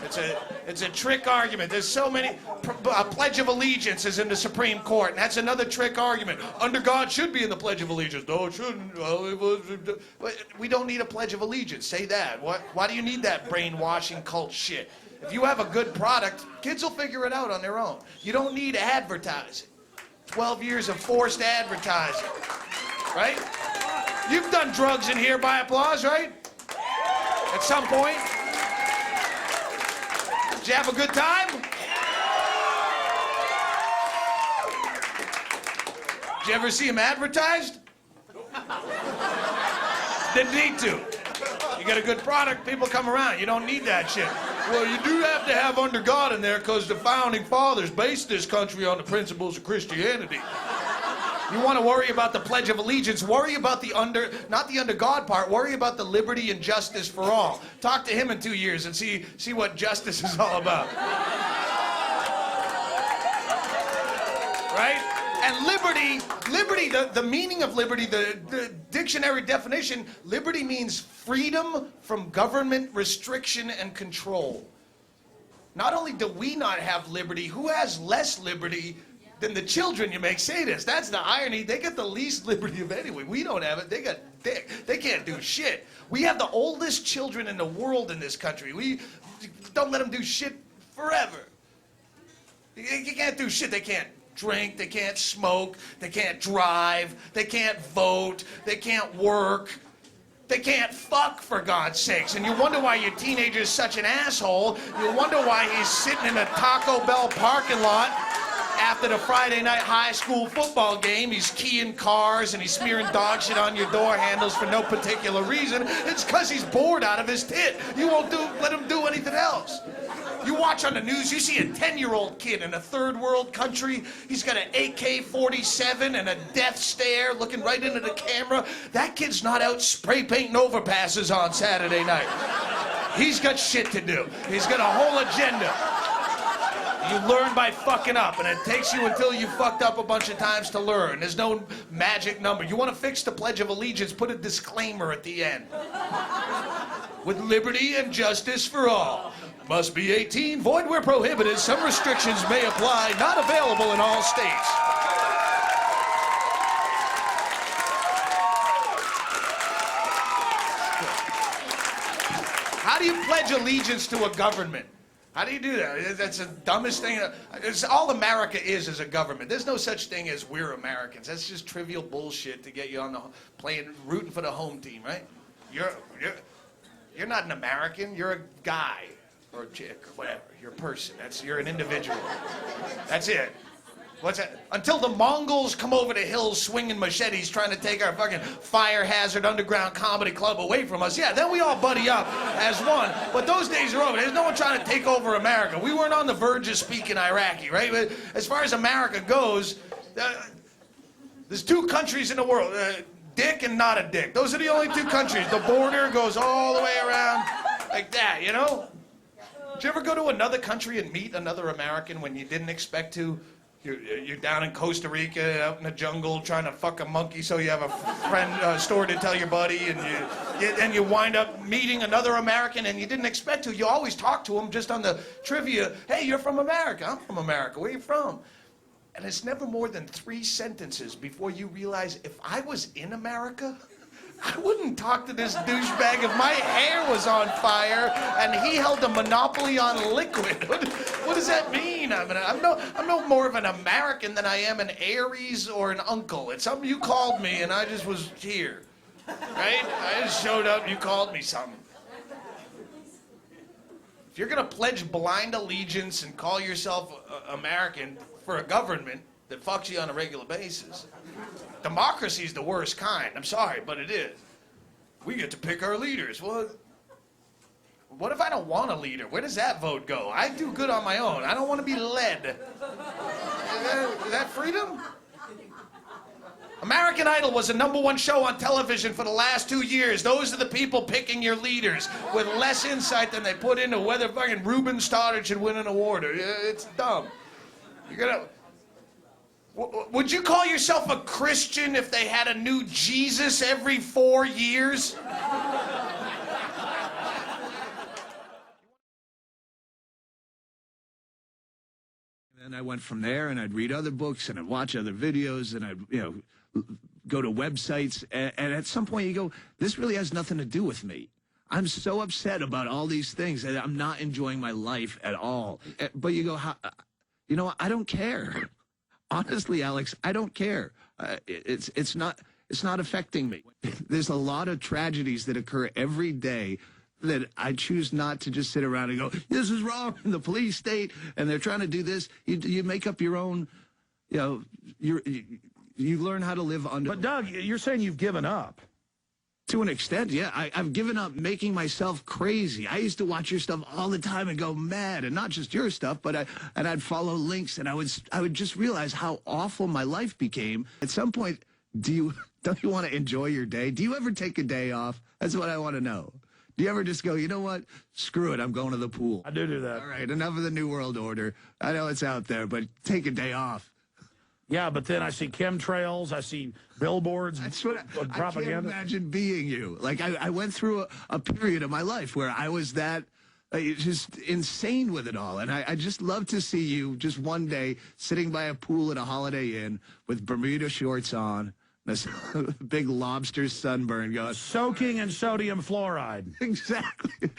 It's a trick argument. There's so many. Pledge of Allegiance is in the Supreme Court, and that's another trick argument. Under God should be in the Pledge of Allegiance. No, it shouldn't. We don't need a Pledge of Allegiance. Say that. Why do you need that brainwashing cult shit? If you have a good product, kids will figure it out on their own. You don't need advertising. 12 years of forced advertising, right? You've done drugs in here by applause, right? At some point. Did you have a good time? Did you ever see him advertised? Didn't need to. You got a good product, people come around. You don't need that shit. Well, you do have to have under God in there because the founding fathers based this country on the principles of Christianity. You want to worry about the Pledge of Allegiance, worry about not the under God part, worry about the liberty and justice for all. Talk to him in 2 years and see what justice is all about. Right? And liberty, the meaning of liberty, the dictionary definition, liberty means freedom from government restriction and control. Not only do we not have liberty, who has less liberty than the children you make say this? That's the irony. They get the least liberty of anyone. We don't have it. They got dick. They can't do shit. We have the oldest children in the world in this country. We don't let them do shit forever. You can't do shit. They can't drink, they can't smoke, they can't drive, they can't vote, they can't work, they can't fuck, for God's sakes. And you wonder why your teenager's such an asshole. You wonder why he's sitting in a Taco Bell parking lot after the Friday night high school football game. He's keying cars and he's smearing dog shit on your door handles for no particular reason. It's because he's bored out of his tit. You won't let him do anything else. You watch on the news, you see a 10-year-old kid in a third world country. He's got an AK-47 and a death stare looking right into the camera. That kid's not out spray painting overpasses on Saturday night. He's got shit to do. He's got a whole agenda. You learn by fucking up, and it takes you until you fucked up a bunch of times to learn. There's no magic number. You want to fix the Pledge of Allegiance, put a disclaimer at the end. With liberty and justice for all. Must be 18, void where prohibited. Some restrictions may apply, not available in all states. How do you pledge allegiance to a government? How do you do that? That's the dumbest thing. It's all America is a government. There's no such thing as we're Americans. That's just trivial bullshit to get you on the rooting for the home team, right? You're not an American. You're a guy. Or a chick, or whatever. You're a person. You're an individual. That's it. What's that? Until the Mongols come over the hills swinging machetes trying to take our fucking fire hazard underground comedy club away from us, yeah, then we all buddy up as one. But those days are over. There's no one trying to take over America. We weren't on the verge of speaking Iraqi, right? But as far as America goes, there's two countries in the world, dick and not a dick. Those are the only two countries. The border goes all the way around like that, you know? Did you ever go to another country and meet another American when you didn't expect to? You're down in Costa Rica, out in the jungle, trying to fuck a monkey so you have a friend story to tell your buddy, and you wind up meeting another American and you didn't expect to. You always talk to them just on the trivia. Hey, you're from America. I'm from America. Where are you from? And it's never more than 3 sentences before you realize, if I was in America, I wouldn't talk to this douchebag if my hair was on fire and he held a monopoly on liquid. What does that mean? I'm no more of an American than I am an Aries or an uncle. It's something you called me and I just was here, right? I just showed up, you called me something. If you're gonna pledge blind allegiance and call yourself American for a government that fucks you on a regular basis, democracy's the worst kind. I'm sorry, but it is. We get to pick our leaders. Well, what if I don't want a leader? Where does that vote go? I do good on my own. I don't want to be led. Is that freedom? American Idol was the #1 show on television for the last 2 years. Those are the people picking your leaders with less insight than they put into whether fucking Ruben Stoddard should win an award. It's dumb. You're gonna... Would you call yourself a Christian if they had a new Jesus every 4 years? And I went from there, and I'd read other books, and I'd watch other videos, and I'd, go to websites. And at some point you go, this really has nothing to do with me. I'm so upset about all these things, and I'm not enjoying my life at all. But you go, I don't care. Honestly, Alex, I don't care. It's not affecting me. There's a lot of tragedies that occur every day that I choose not to just sit around and go, this is wrong in the police state, and they're trying to do this. You make up your own, you learn how to live under. But Doug, you're saying you've given up. To an extent, yeah. I've given up making myself crazy. I used to watch your stuff all the time and go mad, and not just your stuff, but I'd follow links, and I would just realize how awful my life became. At some point, don't you want to enjoy your day? Do you ever take a day off? That's what I want to know. Do you ever just go, you know what? Screw it, I'm going to the pool. I do that. All right, enough of the New World Order. I know it's out there, but take a day off. Yeah, but then I see chemtrails, I see billboards, That's what propaganda. I can't imagine being you. Like, I went through a period of my life where I was that just insane with it all. And I just love to see you just one day sitting by a pool at a Holiday Inn with Bermuda shorts on, this big lobster sunburn going. Soaking in sodium fluoride. Exactly.